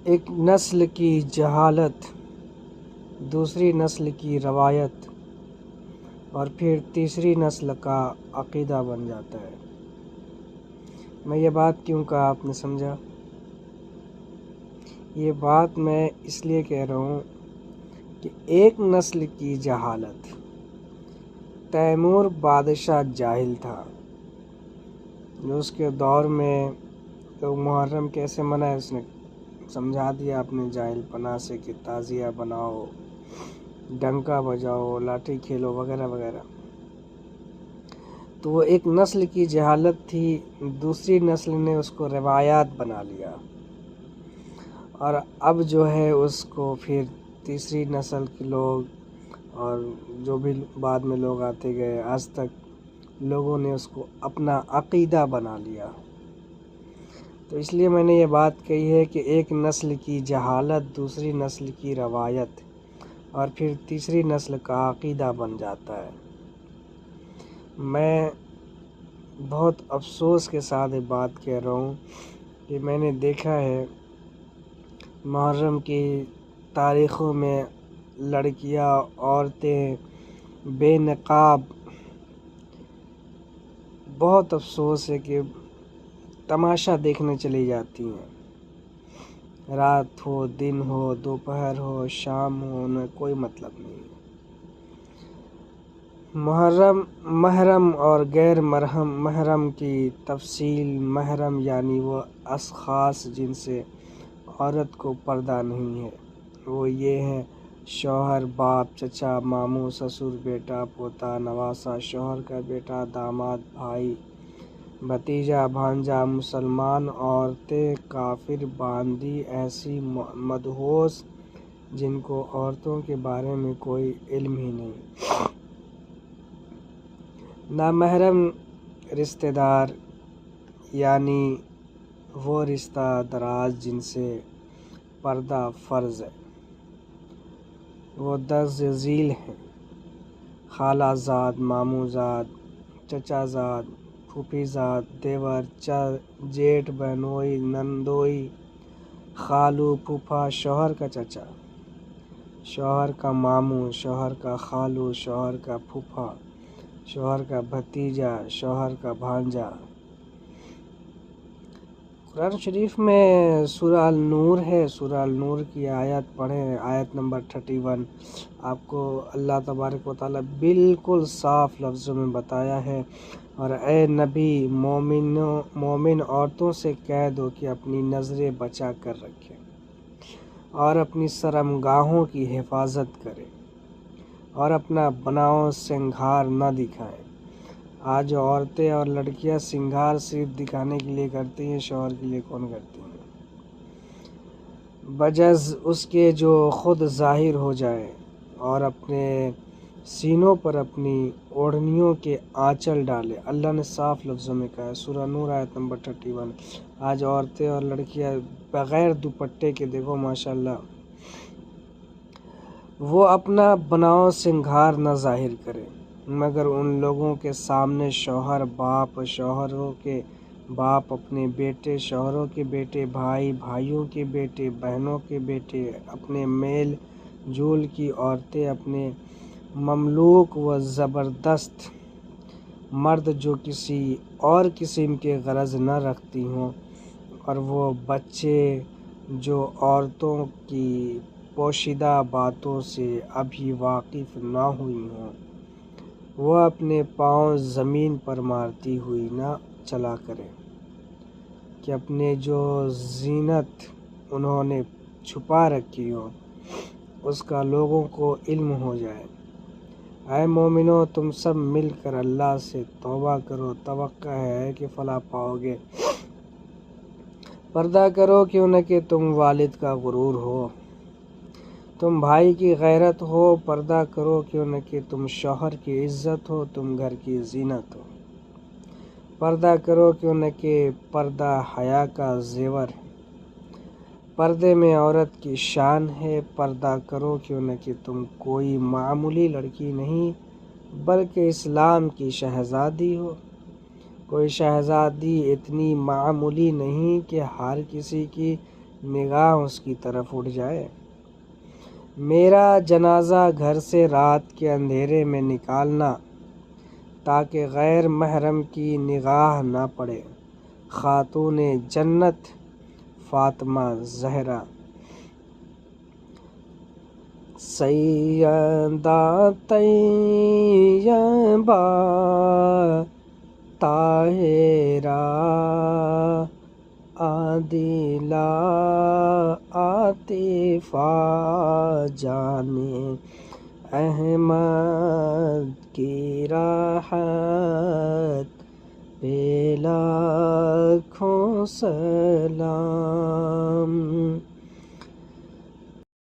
ایک نسل کی جہالت، دوسری نسل کی روایت اور پھر تیسری نسل کا عقیدہ بن جاتا ہے۔ میں یہ بات کیوں کہا آپ نے سمجھا؟ یہ بات میں اس لیے کہہ رہا ہوں کہ ایک نسل کی جہالت، تیمور بادشاہ جاہل تھا، جو اس کے دور میں تو محرم کیسے منائے اس نے سمجھا دیا اپنے جاہل پنا سے کہ تعزیہ بناؤ، ڈنکا بجاؤ، لاٹھی کھیلو وغیرہ وغیرہ۔ تو وہ ایک نسل کی جہالت تھی، دوسری نسل نے اس کو روایات بنا لیا، اور اب جو ہے اس کو پھر تیسری نسل کے لوگ اور جو بھی بعد میں لوگ آتے گئے، آج تک لوگوں نے اس کو اپنا عقیدہ بنا لیا۔ تو اس لیے میں نے یہ بات کہی ہے کہ ایک نسل کی جہالت، دوسری نسل کی روایت اور پھر تیسری نسل کا عقیدہ بن جاتا ہے۔ میں بہت افسوس کے ساتھ یہ بات کہہ رہا ہوں کہ میں نے دیکھا ہے محرم کی تاریخوں میں لڑکیاں، عورتیں بے نقاب، بہت افسوس ہے کہ تماشا دیکھنے چلی جاتی ہیں، رات ہو، دن ہو، دوپہر ہو، شام ہو، انہیں کوئی مطلب نہیں۔ محرم اور غیر محرم کی تفصیل۔ محرم یعنی وہ اشخاص جن سے عورت کو پردہ نہیں ہے، وہ یہ ہیں: شوہر، باپ، چچا، ماموں، سسر، بیٹا، پوتا، نواسہ، شوہر کا بیٹا، داماد، بھائی، بھتیجا، بھانجا، مسلمان عورتیں، کافر باندی، ایسی مدہوس جن کو عورتوں کے بارے میں کوئی علم ہی نہیں۔ نامحرم رشتہ دار یعنی وہ رشتہ دراز جن سے پردہ فرض ہے، وہ 10 ذیل ہیں: خالہ زاد، ماموں زاد، چچا زاد، پھوپھی زاد، دیور، جیٹھ، بہنوئی، نندوئی، خالو، پھوپھا، شوہر کا چچا، شوہر کا ماموں، شوہر کا خالو، شوہر کا پھوپھا، شوہر کا بھتیجا، شوہر کا بھانجا۔ قرآن شریف میں سورہ النور ہے، سورہ النور کی آیت پڑھیں، آیت نمبر 31۔ آپ کو اللہ تبارک و تعالیٰ بالکل صاف لفظوں میں بتایا ہے: اور اے نبی، مومن عورتوں سے کہہ دو کہ اپنی نظریں بچا کر رکھیں اور اپنی شرمگاہوں کی حفاظت کریں اور اپنا بناؤ سنگھار نہ دکھائیں۔ آج عورتیں اور لڑکیاں سنگھار صرف دکھانے کے لیے کرتی ہیں، شوہر کے لیے کون کرتی ہیں؟ بجز اس کے جو خود ظاہر ہو جائے اور اپنے سینوں پر اپنی اوڑھنیوں کے آنچل ڈالے۔ اللہ نے صاف لفظوں میں کہا ہے، سورہ نور آیت نمبر 31۔ آج عورتیں اور لڑکیاں بغیر دوپٹے کے دیکھو ماشاءاللہ، وہ اپنا بناؤ سنگھار نہ ظاہر کرے مگر ان لوگوں کے سامنے شوہر، باپ، شوہروں کے باپ، اپنے بیٹے، شوہروں کے بیٹے، بھائی، بھائیوں کے بیٹے، بہنوں کے بیٹے، اپنے میل جول کی عورتیں، اپنے مملوک و زبردست مرد جو کسی اور قسم کے غرض نہ رکھتی ہوں، اور وہ بچے جو عورتوں کی پوشیدہ باتوں سے ابھی واقف نہ ہوئی ہوں، وہ اپنے پاؤں زمین پر مارتی ہوئی نہ چلا کریں کہ اپنے جو زینت انہوں نے چھپا رکھی ہو اس کا لوگوں کو علم ہو جائے۔ اے مومنو، تم سب مل کر اللہ سے توبہ کرو، توقع ہے کہ فلاح پاؤ گے۔ پردہ کرو کیوں نہ کہ تم والد کا غرور ہو، تم بھائی کی غیرت ہو، پردہ کرو کیوں نہ کہ تم شوہر کی عزت ہو، تم گھر کی زینت ہو، پردہ کرو کیوں نہ کہ پردہ حیا کا زیور ہے، پردے میں عورت کی شان ہے، پردہ کرو کیوں نہ کہ تم کوئی معمولی لڑکی نہیں بلکہ اسلام کی شہزادی ہو، کوئی شہزادی اتنی معمولی نہیں کہ ہر کسی کی نگاہ اس کی طرف اٹھ جائے۔ میرا جنازہ گھر سے رات کے اندھیرے میں نکالنا تاکہ غیر محرم کی نگاہ نہ پڑے۔ خاتون جنت فاطمہ زہرا۔ سیدہ طیبہ طاہرہ عادلہ عاطفہ جان احمد کی راحت پہ لاکھوں سلام۔